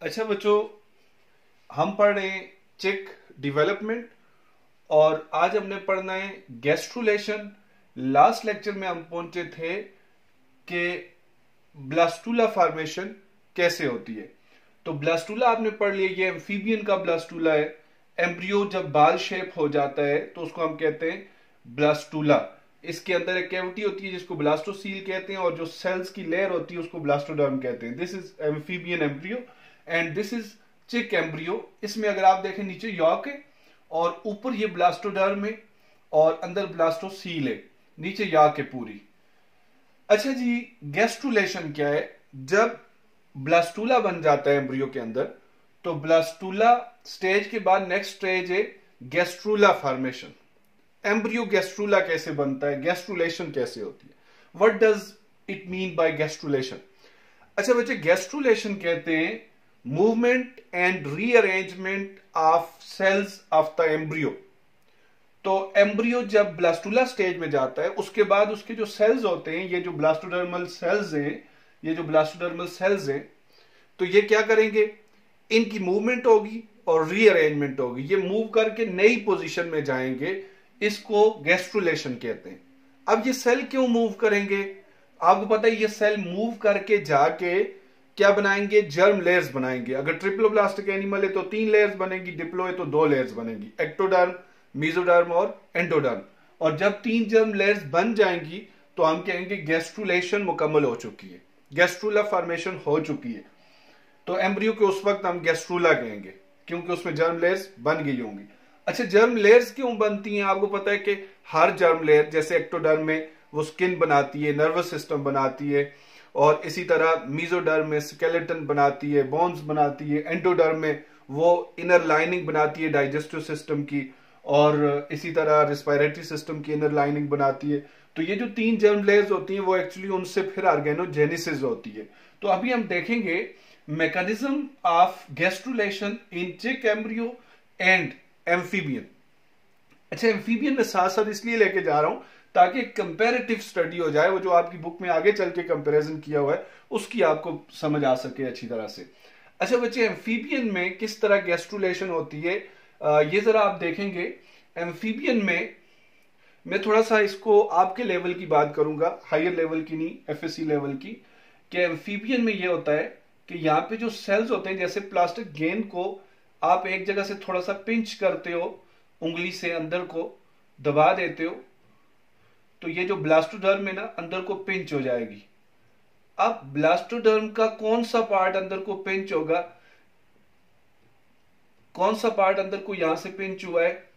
अच्छा बच्चों, हम पढ़ रहे हैं चिक डेवलपमेंट और आज हमने पढ़ना है गैस्ट्रुलेशन। लास्ट लेक्चर में हम पहुंचे थे कि ब्लास्टूला फॉर्मेशन कैसे होती है। तो ब्लास्टूला आपने पढ़ लिया, ये एम्फीबियन का ब्लास्टूला है। एम्ब्रियो जब बाल शेप हो जाता है तो उसको हम कहते हैं ब्लास्टूला। इसके अंदर एक कैविटी होती है जिसको ब्लास्टोसील कहते हैं और जो सेल्स की लेयर होती है उसको ब्लास्टोडर्म कहते हैं। This is amphibian embryo and this is चिक एम्ब्रियो। इसमें अगर आप देखें नीचे यॉक है और ऊपर ये ब्लास्टोडर्म है और अंदर ब्लास्टोसील है, नीचे यॉक है पूरी। अच्छा जी, गैस्ट्रुलेशन क्या है? जब ब्लास्टूला बन जाता है एम्ब्रियो के अंदर तो ब्लास्टूला स्टेज के बाद नेक्स्ट स्टेज है गैस्ट्रूला फॉर्मेशन। एम्ब्रियो गैस्ट्रूला कैसे बनता है, गैस्ट्रुलेशन कैसे होती है, what does it mean by gastrulation? अच्छा बच्चे, गैस्ट्रुलेशन कहते हैं movement and rearrangement of cells of the embryo. तो एम्ब्रियो जब ब्लास्टूला स्टेज में जाता है उसके बाद उसके जो सेल्स होते हैं, ये जो ब्लास्टोडर्मल सेल्स हैं, तो ये क्या करेंगे? इनकी मूवमेंट होगी और रीअरेंजमेंट होगी, ये मूव करके नई पोजीशन में जाएंगे, इसको गैस्ट्रुलेशन कहते हैं। अब ये सेल क्यों मूव करेंगे? आपको पता है ये सेल मूव करके जाके क्या बनाएंगे? जर्म लेयर्स बनाएंगे। अगर ट्रिप्लोब्लास्टिक एनिमल है तो 3 लेयर्स बनेगी, डिप्लो है तो 2 लेयर्स बनेगी, एक्टोडर्म, मेसोडर्म और एंडोडर्म। और जब 3 जर्म लेयर्स बन जाएंगी तो हम कहेंगे गैस्ट्रुलेशन मुकम्मल हो चुकी है, गैस्ट्रूला फॉर्मेशन हो चुकी है। तो एम्ब्रियो के उस वक्त हम गैस्ट्रूला कहेंगे क्योंकि उसमें जर्म लेयर्स बन गई होंगी। अच्छा, जर्म लेयर्स क्यों बनती हैं? आपको पता है कि हर जर्म लेयर, जैसे एक्टोडर्म में वो स्किन बनाती है, नर्वस सिस्टम बनाती है, और इसी तरह मेसोडर्म में स्केलेटन बनाती है, बोन्स बनाती है, एंडोडर्म में वो इनर लाइनिंग बनाती है डाइजेस्टिव सिस्टम की, और इसी तरह रिस्पायरेटरी सिस्टम की इनर लाइनिंग बनाती है। तो ये जो 3 जर्म लेयर्स होती हैं वो एक्चुअली उनसे फिर ऑर्गेनोजेनेसिस होती है। तो अभी हम देखेंगे मैकेनिज्म ऑफ गैस्ट्रुलेशन इन चिक एम्ब्रियो एंड एम्फीबियन। अच्छा, एम्फीबियन में साथ साथ इसलिए लेके जा रहा हूं ताकि कंपैरेटिव स्टडी हो जाए, वो जो आपकी बुक में आगे चल के कंपैरिजन किया हुआ है उसकी आपको समझ आ सके अच्छी तरह से। अच्छा बच्चे, एम्फीबियन में किस तरह गैस्ट्रुलेशन होती है ये जरा आप देखेंगे। एम्फीबियन में मैं थोड़ा सा इसको आपके लेवल की बात करूंगा, हायर लेवल की नहीं, एफएससी लेवल की। कि एम्फीबियन में ये होता है कि यहाँ पे जो सेल्स होते हैं, जैसे प्लास्टिक गेंद को आप एक जगह से थोड़ा सा पिंच करते हो, उंगली से अंदर को दबा देते हो, तो ये जो ब्लास्टोडर्म है ना, अंदर को पिंच हो जाएगी। अब ब्लास्टोडर्म का कौन सा पार्ट अंदर को पिंच होगा? कौन सा पार्ट अंदर को यहां से पिंच हुआ है?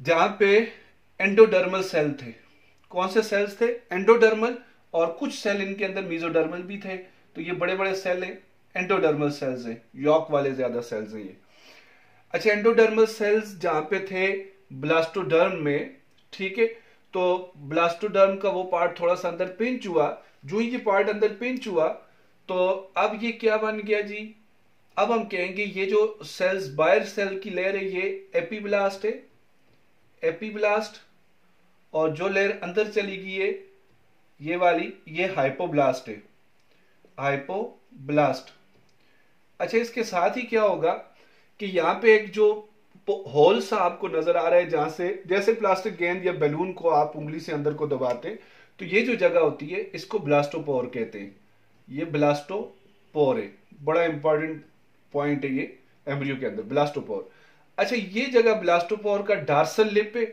जहां पे एंडोडर्मल सेल थे। कौन से सेल्स थे? एंडोडर्मल, और कुछ सेल इनके अंदर मेसोडर्मल भी थे। तो ये बड़े बड़े सेल हैं, एंडोडर्मल सेल्स हैं, यॉक वाले ज्यादा सेल्स हैं ये। अच्छा, एंडोडर्मल सेल्स जहां पे थे ब्लास्टोडर्म में, ठीक है, तो ब्लास्टोडर्म का वो पार्ट थोड़ा सा अंदर पिंच हुआ। जो ये पार्ट अंदर पिंच हुआ तो अब ये क्या बन गया जी? अब हम कहेंगे ये जो सेल्स, बायर सेल की लेयर है, ये एपीब्लास्ट है, एपीब्लास्ट। और जो लेयर अंदर चली गई है ये वाली, ये हाइपोब्लास्ट है, हाइपोब्लास्ट। अच्छा, इसके साथ ही क्या होगा कि यहाँ पे एक जो होल सा आपको नजर आ रहा है, जहां से जैसे प्लास्टिक गेंद या बैलून को आप उंगली से अंदर को दबाते, तो ये जो जगह होती है इसको ब्लास्टोपोर कहते हैं। ये ब्लास्टोपोर है, बड़ा इंपॉर्टेंट पॉइंट है ये एम्ब्रियो के अंदर, ब्लास्टोपोर। अच्छा, ये जगह ब्लास्टोपोर का डार्सल लिप है।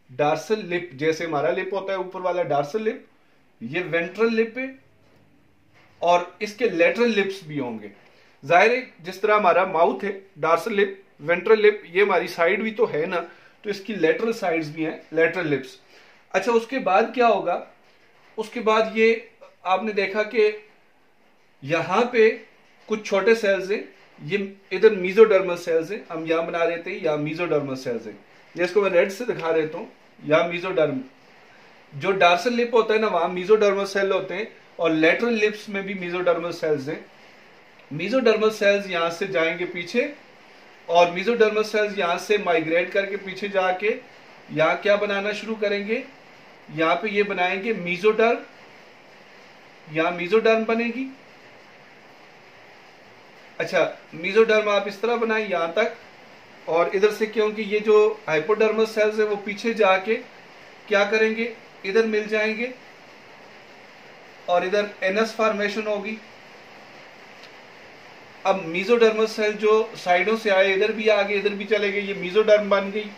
डार्सल लिप, जैसे हमारा लिप होता है ऊपर वाला डार्सल लिप, ये वेंट्रल लिप है, और इसके लेटरल लिप्स भी होंगे। जाहिर है जिस तरह हमारा माउथ है, डार्सल लिप, वेंट्रल लिप, ये हमारी साइड भी तो है ना, तो इसकी लेटरल साइड्स भी हैं, लेटरल लिप्स। अच्छा, उसके बाद क्या होगा? उसके बाद ये आपने देखा कि यहां पे कुछ छोटे सेल्स हैं, ये इधर मीजोडर्मल सेल्स हैं, हम यहां बना देते हैं, या मीजोडर्मल सेल्स हैं, जिसको मैं रेड से दिखा देता हूं, या मीजोडर्म। जो डार्सल लिप होता है ना, वहां मीजोडर्मल सेल होते हैं, और लेटरल लिप्स में भी मीजोडर्मल सेल्स हैं। मीजोडर्मल सेल्स यहां से जाएंगे पीछे, और मीजोडर्मल सेल्स यहां से माइग्रेट करके पीछे जाके यहां क्या बनाना शुरू करेंगे? यहां पे ये बनाएंगे मीजोडर्म, यहां मीजोडर्म बनेगी, अच्छा, मेसोडर्म आप इस तरह बनाएं यहां तक, और इधर से क्योंकि ये जो हाइपोडर्मल सेल्स है वो पीछे जाके क्या करेंगे, इधर मिल जाएंगे और इधर एनस फॉर्मेशन होगी। अब मेसोडर्मल सेल जो साइडों से आए इधर भी आ गए, इधर भी चले गए, ये मेसोडर्म बन गई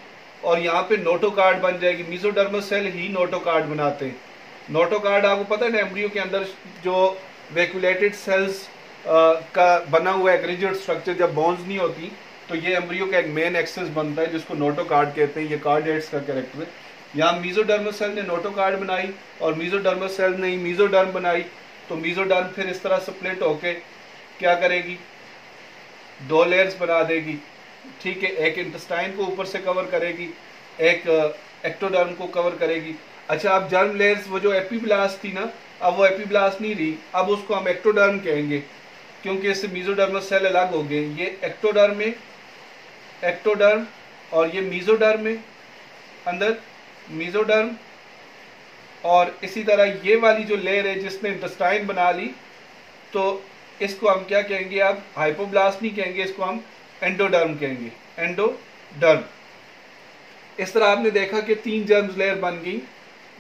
और यहाँ पे नोटोकार्ड बन जाएगी। मेसोडर्मल सेल ही नोटोकार्ड बनाते हैं। नोटोकार्ड आपको पता है ना, एम्ब्रियो के अंदर जो वैक्यूलेटेड सेल्स का बना हुआ एग्रीगेट स्ट्रक्चर, जब बोन्स नहीं होती तो ये एम्ब्रियो का एक मेन एक्सेस बनता है जिसको नोटोकार्ड कहते हैं। ये कार्डेट्स का कैरेक्टर है। यहाँ मेसोडर्मल सेल ने नोटोकार्ड बनाई और मेसोडर्मल सेल ने मेसोडर्म बनाई, तो मेसोडर्म फिर इस तरह स्प्लिट होके क्या करेगी, 2 लेयर्स बना देगी। ठीक है, एक इंटेस्टाइन को ऊपर से कवर करेगी, एक एक्टोडर्म को कवर करेगी। अच्छा, अब जर्म लेयर्स वो जो एपिब्लास्ट थी ना, अब वो एपिब्लास्ट नहीं रही, अब उसको हम एक्टोडर्म कहेंगे क्योंकि इससे मेसोडर्मल सेल अलग हो गए। ये एक्टोडर्म में एक्टोडर्म और ये मेसोडर्म में अंदर मेसोडर्म, और इसी तरह ये वाली जो लेयर है जिसने इंटेस्टाइन बना ली, तो इसको हम क्या कहेंगे, अब हाइपोब्लास्ट नहीं कहेंगे, इसको हम एंडोडर्म कहेंगे, एंडोडर्म। इस तरह आपने देखा कि 3 जर्म्स लेयर बन गई।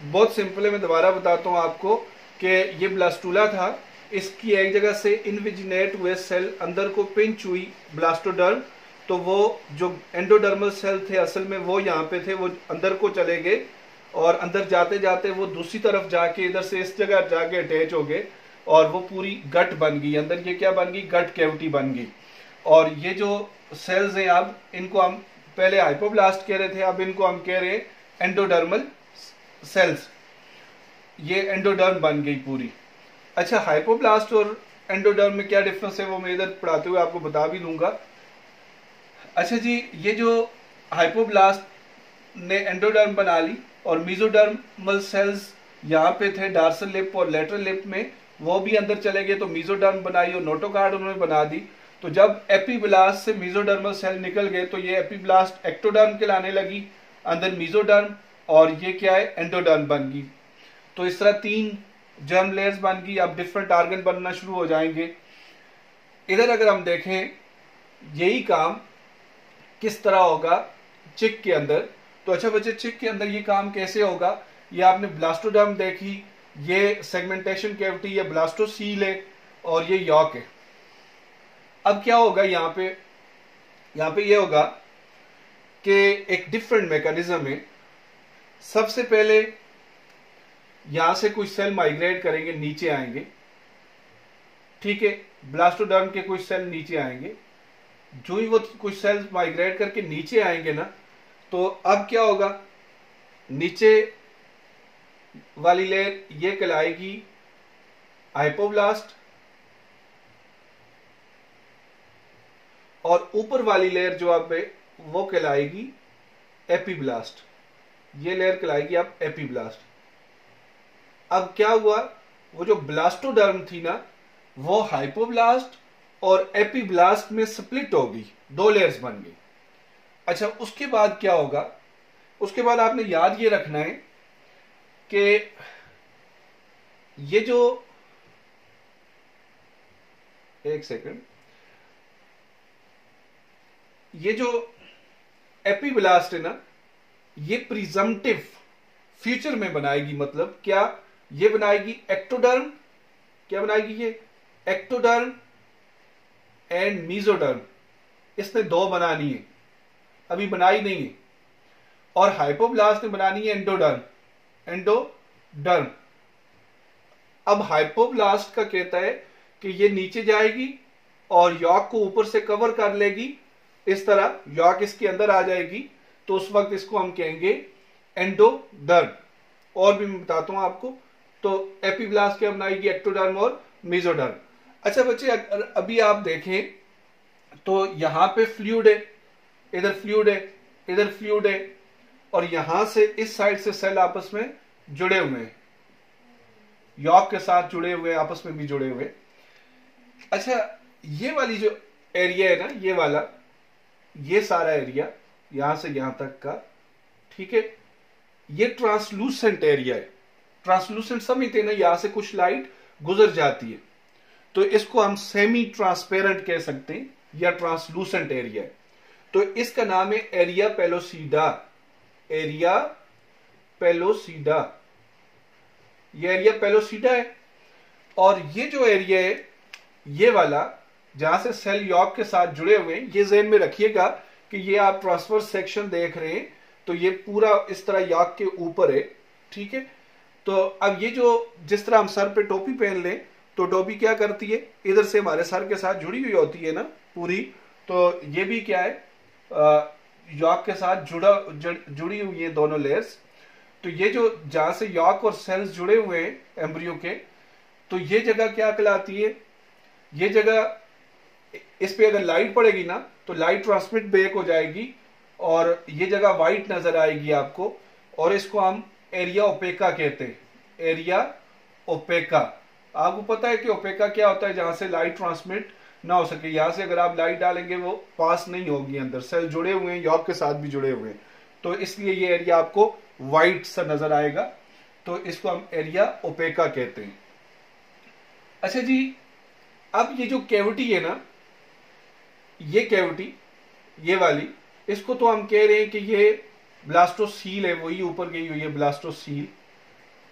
बहुत सिंपल है, मैं दोबारा बताता हूँ आपको कि ये ब्लास्टुला था, इसकी एक जगह से इनविजिनेट हुए सेल अंदर को पिंच हुई ब्लास्टोडर्म, तो वो जो एंडोडर्मल सेल थे असल में वो यहाँ पे थे, वो अंदर को चले गए और अंदर जाते जाते वो दूसरी तरफ जाके इधर से इस जगह जाके अटैच हो गए और वो पूरी गट बन गई। अंदर ये क्या बन गई, गट कैविटी बन गई। और ये जो सेल्स हैं अब इनको हम पहले हाइपोब्लास्ट कह रहे थे, अब इनको हम कह रहे हैं एंडोडर्मल सेल्स। ये एंडोडर्म बन गई पूरी। अच्छा, हाइपोब्लास्ट और एंडोडर्म में क्या डिफरेंस है वो मैं इधर पढ़ाते हुए आपको बता भी दूंगा। अच्छा जी, ये जो हाइपोब्लास्ट ने एंडोडर्म बना ली और मेसोडर्मल सेल्स यहाँ पे थे डार्सल लिप और लेटरल लिप में, वो भी अंदर चले गए, तो मेसोडर्म बनाई और नोटोकार्ड उन्होंने बना दी। तो जब एपीब्लास्ट से मेसोडर्मल सेल निकल गए तो ये एपीब्लास्ट एक्टोडर्म कहलाने लगी, अंदर मेसोडर्म, और ये क्या है, एंडोडर्म बन गई। तो इस तरह 3 जर्म लेयर्स बन गई। अब डिफरेंट ऑर्गन बनना शुरू हो जाएंगे। इधर अगर हम देखें यही काम किस तरह होगा चिक के अंदर, तो अच्छा बच्चे, चिक के अंदर ये काम कैसे होगा, ये आपने ब्लास्टोडर्म देखी, ये सेगमेंटेशन कैविटी, ये ब्लास्टोसील है और ये यॉक है। अब क्या होगा यहाँ पे ये होगा कि एक डिफरेंट मैकेनिज्म है। सबसे पहले यहां से कुछ सेल माइग्रेट करेंगे, नीचे आएंगे। ठीक है, ब्लास्टोडर्म के कुछ सेल नीचे आएंगे। जो ही वो कुछ सेल्स माइग्रेट करके नीचे आएंगे ना, तो अब क्या होगा, नीचे वाली लेयर ये कहलाएगी हाइपोब्लास्ट और ऊपर वाली लेयर जो आप वो कहलाएगी एपीब्लास्ट। ये लेयर कहलाएगी आप एपीब्लास्ट। अब क्या हुआ, वो जो ब्लास्टोडर्म थी ना, वो हाइपोब्लास्ट और एपीब्लास्ट में स्प्लिट हो गई, 2 लेयर्स बन गई। अच्छा, उसके बाद क्या होगा, उसके बाद आपने याद ये रखना है कि ये जो, एक सेकंड, ये जो एपीब्लास्ट है ना, ये प्रिजम्पटिव फ्यूचर में बनाएगी। मतलब क्या, ये बनाएगी एक्टोडर्म, क्या बनाएगी, ये एक्टोडर्म एंड मेसोडर्म। इसने 2 बनानी है, अभी बनाई नहीं है। और हाइपोब्लास्ट ने बनानी है एंडोडर्म। अब हाइपोब्लास्ट का कहता है कि ये नीचे जाएगी और यॉक को ऊपर से कवर कर लेगी, इस तरह यॉक इसके अंदर आ जाएगी, तो उस वक्त इसको हम कहेंगे एंडोडर्म। और भी मैं बताता हूं आपको। तो एपीब्लास्ट क्या बनाएगी, एक्टोडर्म और मेसोडर्म। अच्छा बच्चे, अभी आप देखें तो यहां पे फ्लूइड है, इधर फ्लूइड है, इधर फ्लूइड है, और यहां से इस साइड से सेल आपस में जुड़े हुए हैं, यॉक के साथ जुड़े हुए, आपस में भी जुड़े हुए। अच्छा, ये वाली जो एरिया है ना, ये वाला, ये सारा एरिया यहां से यहां तक का, ठीक है, ये ट्रांसलूसेंट एरिया है। ट्रांसलूसेंट समझते हैं ना, यहां से कुछ लाइट गुजर जाती है। तो इसको हम सेमी ट्रांसपेरेंट कह सकते हैं या ट्रांसलूसेंट एरिया है। तो इसका नाम है एरिया पेलोसीडा। एरिया पेलोसीडा, ये एरिया पेलोसीडा है। और ये जो एरिया है, ये वाला जहां से सेल यॉक के साथ जुड़े हुए हैं, ये ज़हन में रखिएगा कि ये आप ट्रांसवर्स सेक्शन देख रहे हैं, तो ये पूरा इस तरह यॉक के ऊपर है, ठीक है। तो अब ये जो जिस तरह हम सर पे टोपी पहन लें, तो टोपी क्या करती है, इधर से हमारे सर के साथ जुड़ी हुई होती है ना पूरी, तो ये भी क्या है, यॉक के साथ जुड़ी हुई है दोनों लेयर्स। तो ये जो जहां से यॉक और सेल्स जुड़े हुए हैं एम्ब्रियो के, तो ये जगह क्या कहलाती है, ये जगह, इस पे अगर लाइट पड़ेगी ना तो लाइट ट्रांसमिट बैक हो जाएगी और ये जगह व्हाइट नजर आएगी आपको, और इसको हम एरिया ओपेका कहते हैं। एरिया ओपेका, आपको पता है कि ओपेका क्या होता है, जहां से लाइट ट्रांसमिट ना हो सके। यहां से अगर आप लाइट डालेंगे वो पास नहीं होगी, अंदर सेल जुड़े हुए हैं, यॉक के साथ भी जुड़े हुए हैं, तो इसलिए ये एरिया आपको व्हाइट सा नजर आएगा, तो इसको हम एरिया ओपेका कहते हैं। अच्छा जी, अब ये जो कैविटी है ना, ये कैविटी, ये वाली, इसको तो हम कह रहे हैं कि ये ब्लास्टोसील है, वही ऊपर गई हुई है ब्लास्टोसील,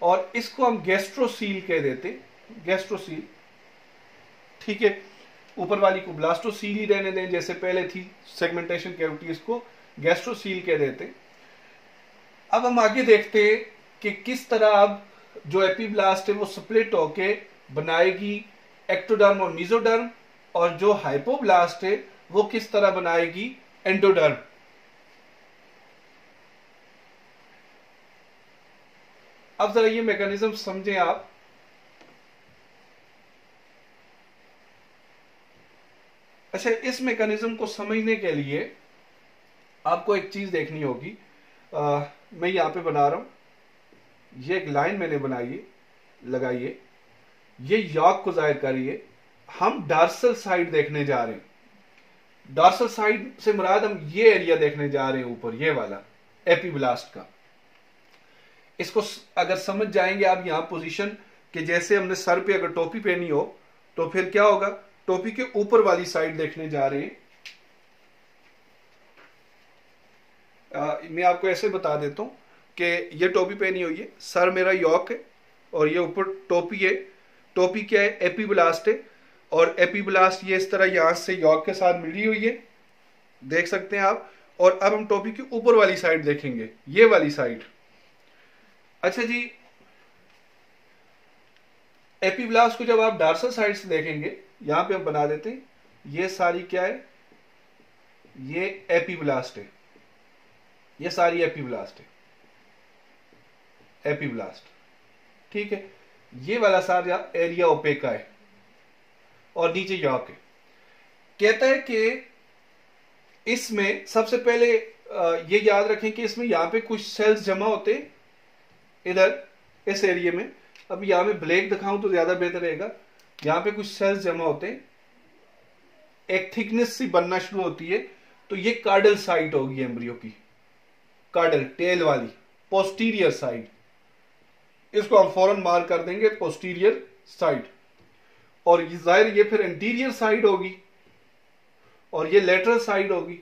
और इसको हम गैस्ट्रोसील कह देते, गैस्ट्रोसील, ठीक है। ऊपर वाली को ब्लास्टोसील ही रहने दें जैसे पहले थी सेगमेंटेशन कैविटी, इसको गैस्ट्रोसील कह देते। अब हम आगे देखते हैं कि किस तरह अब जो एपीब्लास्ट है वो स्प्लिट होके बनाएगी एक्टोडर्म और मेसोडर्म, और जो हाइपोब्लास्ट है वो किस तरह बनाएगी एंडोडर्म। अब जरा ये मैकेनिज्म समझें आप। अच्छा, इस मैकेनिज्म को समझने के लिए आपको एक चीज देखनी होगी। मैं यहां पे बना रहा हूं, ये एक लाइन मैंने बनाई है, लगाइए, ये यॉक को जाहिर करिए। हम डार्सल साइड देखने जा रहे हैं। डार्सल साइड से मुराद हम ये एरिया देखने जा रहे हैं, ऊपर ये वाला एपीब्लास्ट का। इसको अगर समझ जाएंगे आप यहां पोजीशन, कि जैसे हमने सर पे अगर टोपी पहनी हो तो फिर क्या होगा, टोपी के ऊपर वाली साइड देखने जा रहे हैं। मैं आपको ऐसे बता देता हूं कि ये टोपी पहनी हुई है, सर मेरा यॉक है और ये ऊपर टोपी है। टोपी क्या है, एपीब्लास्ट है, और एपीब्लास्ट ये इस तरह यहां से यॉक के साथ मिली हुई है, देख सकते हैं आप। और अब हम टोपी की ऊपर वाली साइड देखेंगे, ये वाली साइड। अच्छा जी, एपीब्लास्ट को जब आप डार्सल साइड से देखेंगे, यहां पे हम बना देते हैं, ये सारी क्या है, ये एपीब्लास्ट है, ये सारी एपीब्लास्ट है, एपीब्लास्ट, ठीक है। ये वाला सारा एरिया ओपेका है और नीचे यॉक है। कहता है कि इसमें सबसे पहले ये याद रखें कि इसमें यहां पे कुछ सेल्स जमा होते हैं इधर इस एरिया में। अब यहां में ब्लैक दिखाऊं तो ज्यादा बेहतर रहेगा। यहां पे कुछ सेल्स जमा होते हैं, एक थिकनेस सी बनना शुरू होती है, तो ये कार्डल साइट होगी एम्ब्रियो की, कार्डल टेल वाली पोस्टीरियर साइड, इसको हम फौरन मार्क कर देंगे पोस्टीरियर साइड। और ये जाहिर ये फिर एंटीरियर साइड होगी, और ये लेटरल साइड होगी,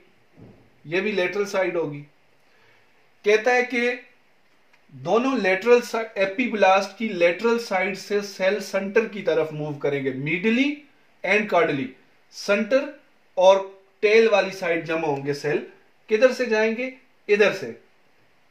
ये भी लेटरल साइड होगी। कहता है कि दोनों लेटरल एपीब्लास्ट की लेटरल साइड से सेल सेंटर की तरफ मूव करेंगे, मीडली एंड कार्डली। सेंटर और टेल वाली साइड जमा होंगे सेल, किधर से जाएंगे, इधर से,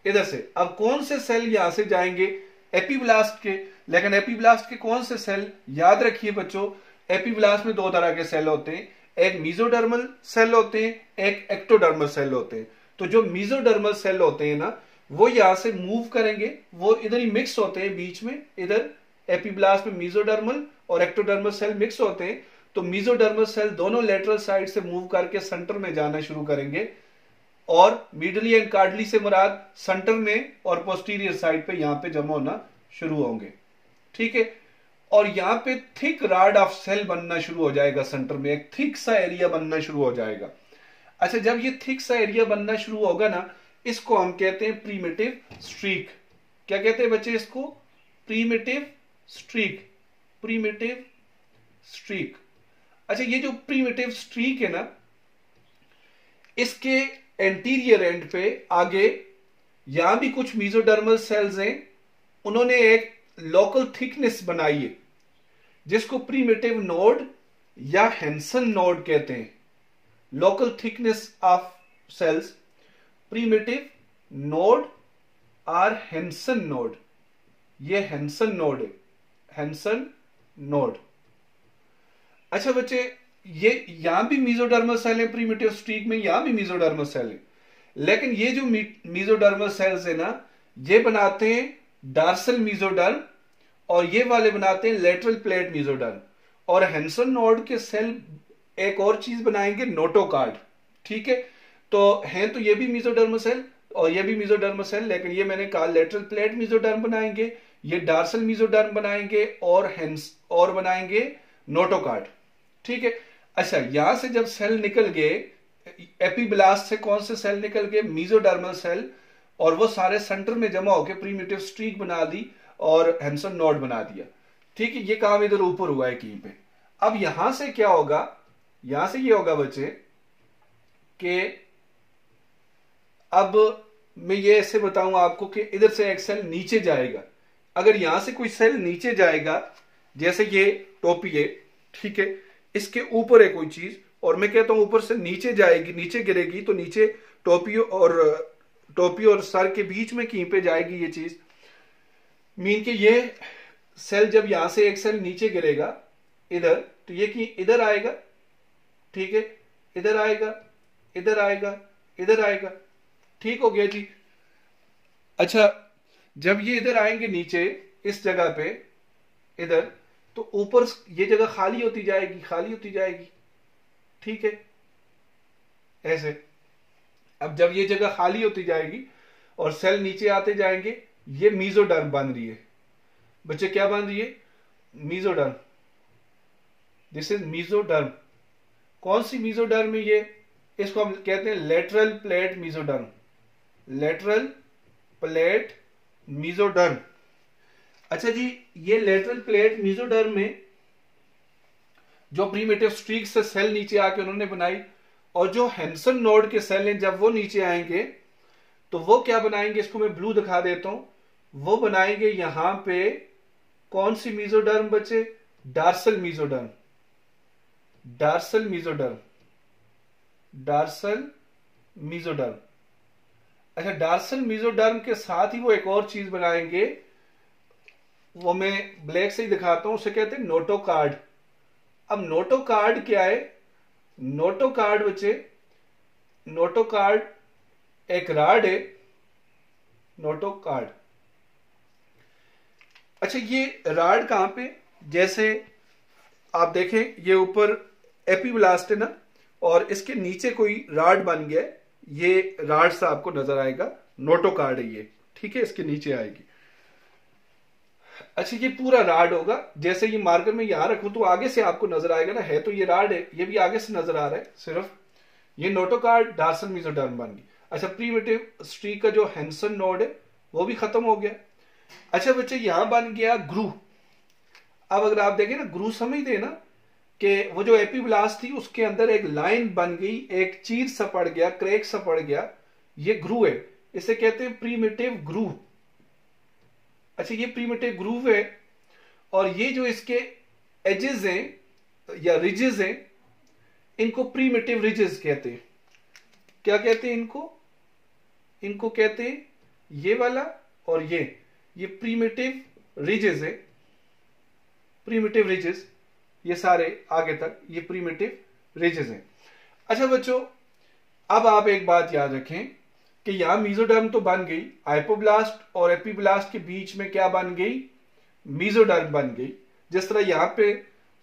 इधर से। अब कौन से सेल यहां से जाएंगे, एपीब्लास्ट के। लेकिन एपीब्लास्ट के कौन से सेल, याद रखिए बच्चों, एपीब्लास्ट में दो तरह के सेल होते हैं, एक मेसोडर्मल सेल होते हैं, एक एक्टोडर्मल सेल होते हैं। तो जो मेसोडर्मल सेल होते हैं ना, वो यहां से मूव करेंगे, वो इधर ही मिक्स होते हैं बीच में, इधर एपीब्लास्ट में मेसोडर्मल और एक्टोडर्मल सेल मिक्स होते हैं। तो मेसोडर्मल सेल दोनों लेटरल साइड से मूव करके सेंटर में जाना शुरू करेंगे, और मिडली एंड कार्डली से मुराद सेंटर में और पोस्टीरियर साइड पे यहां पे जमा होना शुरू होंगे, ठीक है। और यहां पे थिक राड ऑफ सेल बनना शुरू हो जाएगा, सेंटर में एक थिक सा एरिया बनना शुरू हो जाएगा। अच्छा, जब ये थिक सा एरिया बनना शुरू होगा ना, इसको हम कहते हैं प्रीमिटिव स्ट्रीक। क्या कहते हैं बच्चे इसको, प्रीमिटिव स्ट्रीक, प्रीमिटिव स्ट्रीक। अच्छा, ये जो प्रीमिटिव स्ट्रीक है ना, इसके एंटीरियर एंड पे आगे यहां भी कुछ मेसोडर्मल सेल्स हैं, उन्होंने एक लोकल थिकनेस बनाई है जिसको प्रीमिटिव नोड या हेंसन नोड कहते हैं। Local thickness of cells, primitive node और हेंसन नोड, ये हेंसन नोड है, हेंसन नोड। अच्छा बच्चे, ये यहां भी मेसोडर्मल सेल है, प्रीमिटिव स्ट्रीक में यहां भी मेसोडर्मल सेल है, लेकिन ये जो मेसोडर्मल सेल्स है ना, ये बनाते हैं डार्सल मेसोडर्म और ये वाले बनाते हैं लेटरल प्लेट मेसोडर्म। और हेंसन नोड के सेल एक और चीज बनाएंगे, नोटोकार्ड। ठीक है, तो हैं तो ये भी मेसोडर्मल सेल और ये भी मेसोडर्मल सेल, लेकिन ये मैंने कहा लेटरल प्लेट मेसोडर्म बनाएंगे, ये डार्सल मेसोडर्म बनाएंगे और बनाएंगे नोटोकार्ड। ठीक है। अच्छा, यहां से जब सेल निकल गए, एपीब्लास्ट से कौन से सेल निकल गए? मेसोडर्मल सेल, और वो सारे सेंटर में जमा होकर प्रीमिटिव स्ट्रीक बना दी और हेंसन नोड बना दिया। ठीक है, ये काम इधर ऊपर हुआ है कहीं पे। अब यहां से क्या होगा? यहां से ये होगा बच्चे कि अब मैं ये ऐसे बताऊं आपको कि इधर से एक सेल नीचे जाएगा। अगर यहां से कोई सेल नीचे जाएगा, जैसे ये टोपी है, ठीक है, इसके ऊपर है कोई चीज, और मैं कहता हूं ऊपर से नीचे जाएगी, नीचे गिरेगी, तो नीचे टोपी और सर के बीच में कहीं पे जाएगी ये चीज। मीन कि ये सेल जब यहां से एक सेल नीचे गिरेगा इधर, तो ये कि इधर आएगा। ठीक है, इधर आएगा, इधर आएगा, इधर आएगा। ठीक हो गया जी। अच्छा, जब ये इधर आएंगे नीचे इस जगह पे इधर, तो ऊपर ये जगह खाली होती जाएगी, खाली होती जाएगी। ठीक है, ऐसे। अब जब ये जगह खाली होती जाएगी और सेल नीचे आते जाएंगे, ये मेसोडर्म बन रही है। बच्चे क्या बन रही है? मेसोडर्म। This is mesoderm. कौन सी मेसोडर्म है ये? इसको हम कहते हैं lateral plate mesoderm. Lateral plate mesoderm. अच्छा जी, ये लेटरल प्लेट मेसोडर्म में जो प्रीमिटिव स्ट्रीक से सेल नीचे आके उन्होंने बनाई, और जो हेंसन नोड के सेल हैं जब वो नीचे आएंगे तो वो क्या बनाएंगे? इसको मैं ब्लू दिखा देता हूं। वो बनाएंगे यहां पे कौन सी मेसोडर्म बच्चे? Dorsal mesoderm. Dorsal mesoderm. Dorsal mesoderm. अच्छा, डार्सल मेसोडर्म के साथ ही वो एक और चीज बनाएंगे, वो मैं ब्लैक से ही दिखाता हूं, उसे कहते हैं नोटोकार्ड। अब नोटोकार्ड क्या है? नोटोकार्ड बच्चे, नोटोकार्ड एक राड है, नोटोकार्ड। अच्छा, ये राड कहां पे? जैसे आप देखें, ये ऊपर एपीब्लास्ट है ना, और इसके नीचे कोई राड बन गया है, ये राड सा आपको नजर आएगा, नोटोकार्ड है ये। ठीक है, इसके नीचे आएगी। अच्छा, ये पूरा राड होगा। जैसे ये मार्कर में यहां रखूं तो आगे से आपको नजर आएगा ना, है तो ये राड है, ये भी आगे से नजर आ रहा है सिर्फ। ये नोटोकार्ड डार्सल मेसोडर्म बन गई। अच्छा, प्रीमिटिव स्ट्रीक का जो हेंसन नोड है वो भी खत्म हो गया। अच्छा बच्चे, यहां बन गया ग्रू। अब अगर आप देखें ना, ग्रू समझते ना कि वो जो एपीब्लास्ट थी उसके अंदर एक लाइन बन गई, एक चीर सा पड़ गया, क्रैक सा पड़ गया, ये ग्रू है। इसे कहते हैं प्रीमिटिव ग्रूव। अच्छा, ये प्रीमिटिव ग्रूव है, और ये जो इसके एजेस हैं या रिजेस हैं, इनको प्रीमिटिव रिजेस कहते हैं। क्या कहते हैं इनको? इनको कहते हैं ये वाला और ये प्रीमिटिव रिजेस है। प्रीमिटिव रिजेस, ये सारे आगे तक ये प्रीमिटिव रिजेस हैं। अच्छा बच्चों, अब आप एक बात याद रखें कि यहां मेसोडर्म तो बन गई, हाइपोब्लास्ट और एपीब्लास्ट के बीच में क्या बन गई? मेसोडर्म बन गई। जिस तरह यहां पे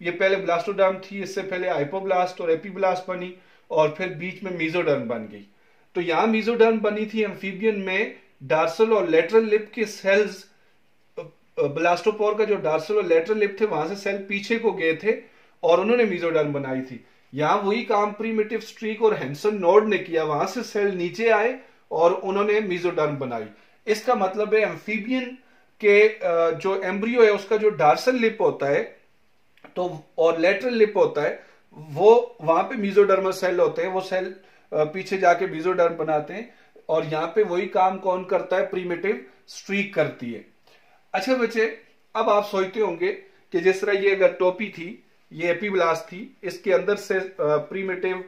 ये पहले ब्लास्टोडर्म थी, इससे पहले हाइपोब्लास्ट और एपीब्लास्ट बनी, और फिर बीच में मेसोडर्म बन गई। तो यहां मेसोडर्म बनी थी एम्फीबियन में, डार्सल और लेटरल लिप के सेल्स, ब्लास्टोपोर का जो डार्सल और लेटरल लिप थे वहां से सेल पीछे को गए थे और उन्होंने मेसोडर्म बनाई थी। यहां वही काम प्रीमिटिव स्ट्रीक और हेंसन नोड ने किया, वहां से सेल नीचे आए और उन्होंने मेसोडर्म बनाई। इसका मतलब है एम्फीबियन के जो एम्ब्रियो है उसका जो डार्सल लिप होता है, तो और लेटरल लिप होता है, वो वहां पे मेसोडर्मल सेल होते हैं, वो सेल पीछे जाके मेसोडर्म बनाते हैं, और यहाँ पे वही काम कौन करता है, प्रीमेटिव स्ट्रीक करती है। अच्छा बच्चे, अब आप सोचते होंगे कि जिस तरह ये अगर टोपी थी, ये एपीब्लास्ट थी, इसके अंदर से प्रीमेटिव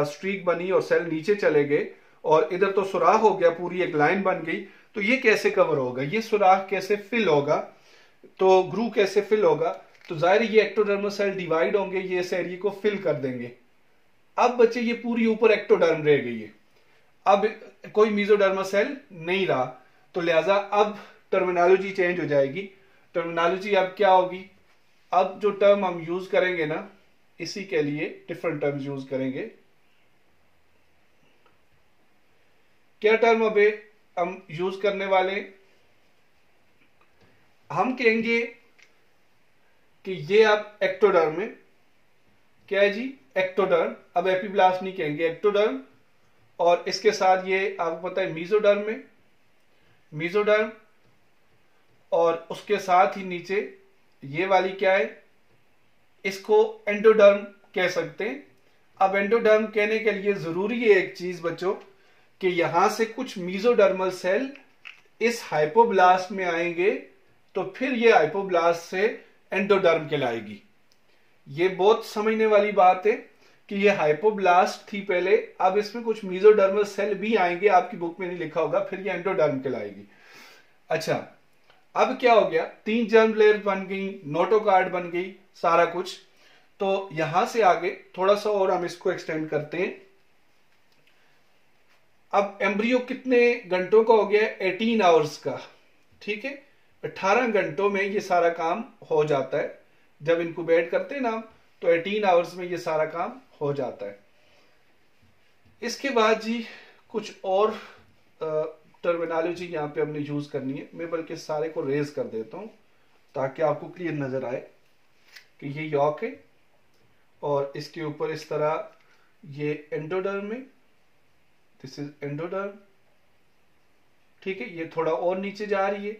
स्ट्रीक बनी और सेल नीचे चले गए, और इधर तो सुराख हो गया, पूरी एक लाइन बन गई, तो ये कैसे कवर होगा, ये सुराख कैसे फिल होगा, तो ग्रू कैसे फिल होगा, तो जाहिर ये एक्टोडर्मल सेल डिवाइड होंगे, ये इस एरिया को फिल कर देंगे। अब बच्चे ये पूरी ऊपर एक्टोडर्म रह गई है, अब कोई मेसोडर्मल सेल नहीं रहा, तो लिहाजा अब टर्मिनोलॉजी चेंज हो जाएगी। टर्मिनोलॉजी अब क्या होगी, अब जो टर्म हम यूज करेंगे ना, इसी के लिए डिफरेंट टर्म्स यूज करेंगे। क्या टर्म अबे हम यूज करने वाले, हम कहेंगे कि ये अब एक्टोडर्म में क्या है जी, एक्टोडर्म। अब एपीब्लास्ट नहीं कहेंगे, एक्टोडर्म, और इसके साथ ये आपको पता है मेसोडर्म में, मेसोडर्म, और उसके साथ ही नीचे ये वाली क्या है, इसको एंडोडर्म कह सकते हैं। अब एंडोडर्म कहने के लिए जरूरी है एक चीज बच्चों, कि यहां से कुछ मेसोडर्मल सेल इस हाइपोब्लास्ट में आएंगे, तो फिर ये हाइपोब्लास्ट से एंडोडर्म कहलाएगी। ये बहुत समझने वाली बात है कि ये हाइपोब्लास्ट थी पहले, अब इसमें कुछ मेसोडर्मल सेल भी आएंगे, आपकी बुक में नहीं लिखा होगा, फिर ये एंडोडर्म कहलाएगी। अच्छा, अब क्या हो गया, 3 जर्म लेयर बन गई, नोटोकार्ड बन गई, सारा कुछ। तो यहां से आगे थोड़ा सा और हम इसको एक्सटेंड करते हैं। अब एम्ब्रियो कितने घंटों का हो गया, 18 आवर्स का, ठीक है, 18 घंटों में ये सारा काम हो जाता है। जब इनक्यूबेट करते हैं ना, तो 18 आवर्स में ये सारा काम हो जाता है। इसके बाद जी कुछ और टर्मिनोलॉजी यहाँ पे हमने यूज करनी है, मैं बल्कि सारे को रेज कर देता हूं ताकि आपको क्लियर नजर आए कि ये यॉक है, और इसके ऊपर इस तरह ये एंडोडर्म है, दिस इज एंडोडर्म, ठीक है। ये थोड़ा और नीचे जा रही है,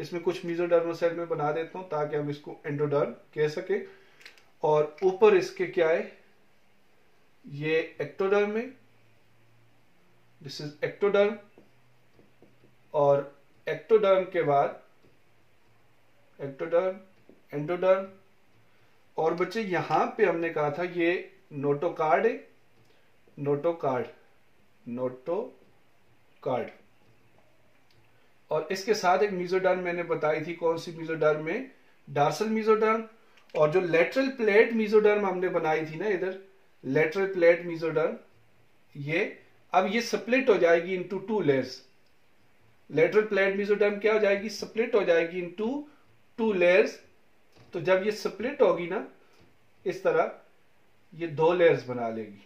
इसमें कुछ मेसोडर्मल सेल में बना देता हूं ताकि हम इसको एंडोडर्म कह सके। और ऊपर इसके क्या है, ये एक्टोडर्म है, दिस इज एक्टोडर्म, और एक्टोडर्म के बाद एक्टोडर्म, एंडोडर्म, और बच्चे यहां पे हमने कहा था ये नोटोकार्ड है, नोटोकार्ड, नोटोकार्ड, और इसके साथ एक मेसोडर्म मैंने बताई थी, कौन सी मेसोडर्म में, डार्सल मेसोडर्म। और जो लेटरल प्लेट मेसोडर्म हमने बनाई थी ना इधर, लेटरल प्लेट मेसोडर्म, ये अब ये स्प्लिट हो जाएगी into 2 layers. Lateral plate mesoderm क्या हो जाएगी, स्प्लिट हो जाएगी इनटू 2 लेयर्स। तो जब ये स्प्लिट होगी ना इस तरह, ये 2 लेयर्स बना लेगी।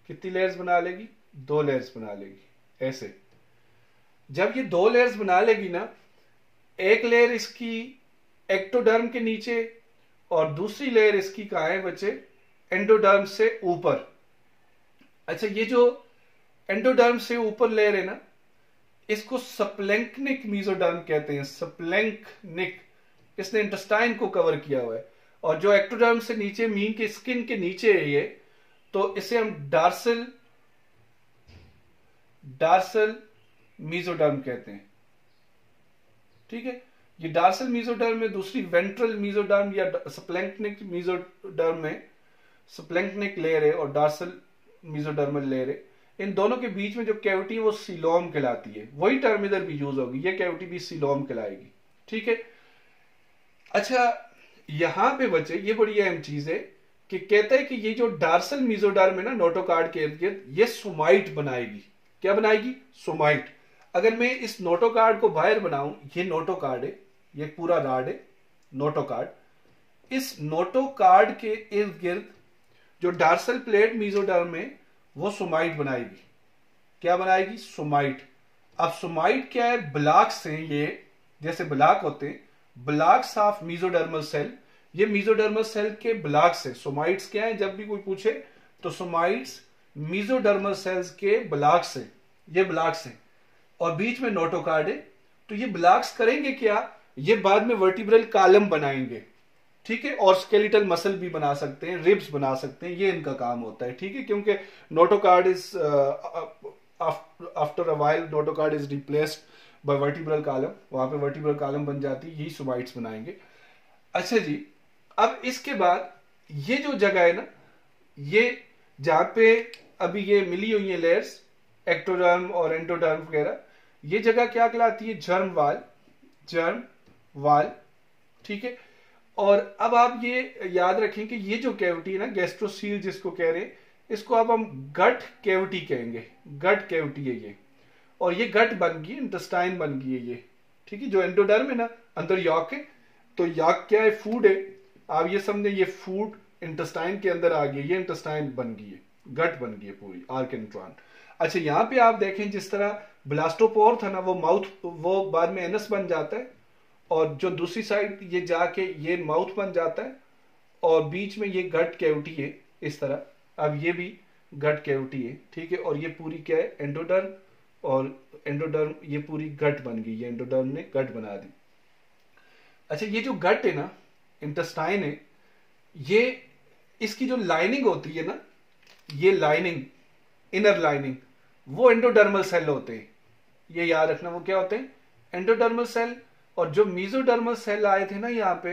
कितनी लेयर्स बना लेगी, 2 लेयर्स बना लेगी। ऐसे जब ये 2 लेयर्स बना लेगी ना, एक लेयर इसकी एक्टोडर्म के नीचे और दूसरी लेयर इसकी कहाँ है बच्चे, एंडोडर्म से ऊपर। अच्छा, ये जो एंडोडर्म से ऊपर लेयर है ना, इसको स्प्लैंक्निक मेसोडर्म कहते हैं, स्प्लैंक्निक, इसने इंटेस्टाइन को कवर किया हुआ है। और जो एक्टोडर्म से नीचे मीन के स्किन के नीचे है ये, तो इसे हम डार्सल मेसोडर्म कहते हैं, ठीक है। ये डार्सल मेसोडर्म में, दूसरी वेंट्रल मेसोडर्म या स्प्लैंक्निक मेसोडर्म में स्प्लैंक्निक लेयर है और डार्सल मेसोडर्मल लेयर है। इन दोनों के बीच में जो कैविटी है वो सीलोम कहलाती है। वही टर्म इधर भी यूज होगी, ये कैविटी भी सीलोम कहलाएगी, ठीक है। अच्छा, यहां पे बच्चे ये बड़ी अहम चीज है कि कहते हैं कि ये जो डार्सल मेसोडर्म है ना नोटोकार्ड के इर्द गिर्द, ये सोमाइट बनाएगी। क्या बनाएगी, सोमाइट। अगर मैं इस नोटोकार्ड को बाहर बनाऊं, ये नोटोकार्ड है, ये पूरा राड है नोटोकार्ड। इस नोटोकार्ड के इर्द गिर्द जो डार्सल प्लेट मेसोडर्म है वो सोमाइट बनाएगी। क्या बनाएगी, सोमाइट। अब सोमाइट क्या है, ब्लॉक्स हैं ये, जैसे ब्लॉक होते हैं, ब्लॉक्स ऑफ मेसोडर्मल सेल, ये मेसोडर्मल सेल के ब्लॉक्स है। सोमाइट्स क्या है, जब भी कोई पूछे तो सोमाइट्स मेसोडर्मल सेल्स के ब्लॉक्स है, ये ब्लॉक्स है, और बीच में नोटोकार्ड है। तो ये ब्लॉक्स करेंगे क्या, ये बाद में वर्टिब्रल कॉलम बनाएंगे, ठीक है, और स्केलेटल मसल भी बना सकते हैं, रिब्स बना सकते हैं, ये इनका काम होता है। ठीक है, क्योंकि notochord is after a while notochord is replaced by vertebral column, वहां पे वर्टिब्रल कॉलम बन जाती है, यही सोमाइट्स बनाएंगे। अच्छा जी, अब इसके बाद ये जो जगह है ना, ये जहां पे अभी ये मिली हुई है लेयर्स, एक्टोडर्म और एंडोडर्म वगैरह, ये जगह क्या कहलाती है? जर्म वाल, जर्म वाल। ठीक है, और अब आप ये याद रखें कि ये जो कैविटी है ना, गैस्ट्रोसील जिसको कह रहे हैं, इसको अब हम गट कैविटी कहेंगे, गट कैविटी है ये, और ये गट बन गई, इंटेस्टाइन बन गई है ये। ठीक है, जो एंडोडर्म है ना, अंदर यॉक है, तो यॉक क्या है? फूड है। आप ये समझे, ये फूड इंटेस्टाइन के अंदर आ गई, ये इंटेस्टाइन बन गई है, गट बन गई है पूरी, आर्केंट्रॉन। अच्छा, यहां पे आप देखें जिस तरह ब्लास्टोपोर था ना, वो माउथ, वो बाद में एनस बन जाता है, और जो दूसरी साइड ये जाके ये माउथ बन जाता है, और बीच में ये गट कैविटी है इस तरह। अब ये भी गट कैविटी है। ठीक है, और ये पूरी क्या है? एंडोडर्म, और एंडोडर्म ये पूरी गट बन गई, ये एंडोडर्म ने गट बना दी। अच्छा, ये जो गट है ना, इंटेस्टाइन है, ये इसकी जो लाइनिंग होती है ना, ये लाइनिंग, इनर लाइनिंग, वो एंडोडर्मल सेल होते हैं। ये याद रखना, वो क्या होते हैं? Endodermal cell. और जो मीजोडर्मल सेल आए थे ना यहाँ पे,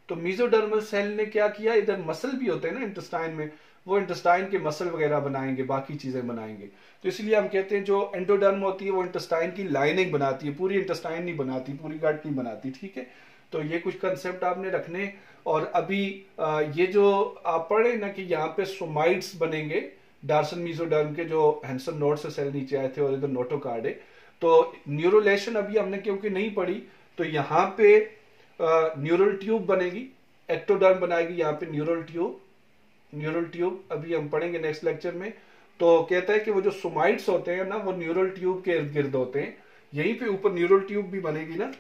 तो मीजोडर्मल सेल ने क्या किया, इधर मसल भी होते हैं ना इंटेस्टाइन में, वो इंटेस्टाइन के मसल वगैरह बनाएंगे, बाकी चीजें बनाएंगे। तो इसलिए हम कहते हैं जो एंडोडर्म होती है वो इंटेस्टाइन की लाइनिंग बनाती है, पूरी इंटेस्टाइन नहीं बनाती, पूरी गट नहीं बनाती। ठीक है, तो ये कुछ कंसेप्ट आपने रखने। और अभी ये जो आप पढ़े ना कि यहाँ पे सोमाइट्स बनेंगे डार्सन मीजोडर्म के, जो हैंसन नोड से सेल नीचे आए थे, और इधर नोटोकार्ड है। तो न्यूरोलेशन अभी हमने क्योंकि नहीं पढ़ी, तो यहाँ पे न्यूरल ट्यूब बनेगी, एक्टोडर्म बनाएगी यहाँ पे न्यूरल ट्यूब, न्यूरल ट्यूब अभी हम पढ़ेंगे नेक्स्ट लेक्चर में। तो कहता है कि वो जो सोमाइट्स होते हैं ना, वो न्यूरल ट्यूब के इर्द गिर्द होते हैं, यहीं पे ऊपर न्यूरल ट्यूब भी बनेगी ना,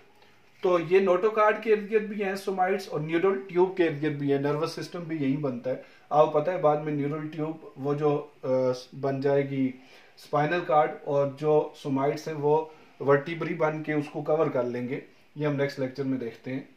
तो ये नोटोकार्ड के इर्द गिर्द भी हैं सोमाइट्स, और न्यूरल ट्यूब के इर्द गिर्द भी है, नर्वस सिस्टम भी यही बनता है। आपको पता है बाद में न्यूरल ट्यूब वो जो बन जाएगी स्पाइनल कार्ड, और जो सोमाइट्स हैं वो वर्टिब्री बन के उसको कवर कर लेंगे। ये हम नेक्स्ट लेक्चर में देखते हैं।